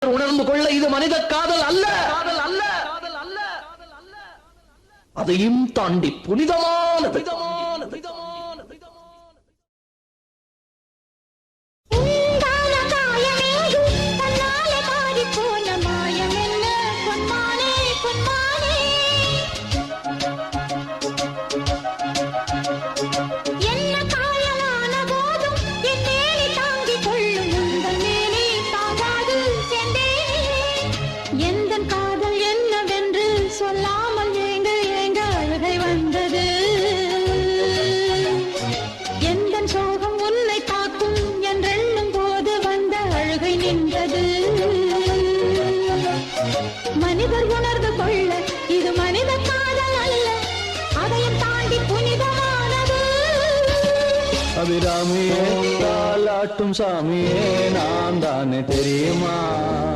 உணர்ந்து கொள்ள இது மனித காதல் அல்ல, அதையும் தாண்டி புனிதமானது. சொல்லாமல் ஏங்க ஏங்க அழுகை வந்தது. எந்த சோகம் உன்னை பார்க்கும் என்றெண்ணும் போது வந்த அழுகை நின்றது. மனிதர் உணர்ந்து கொள்ள இது மனித காதல் அல்ல, அதையும் தாண்டி புனிதமானது. அபிராமியே தாலாட்டும் சாமியே நான் தானே தெரியுமா?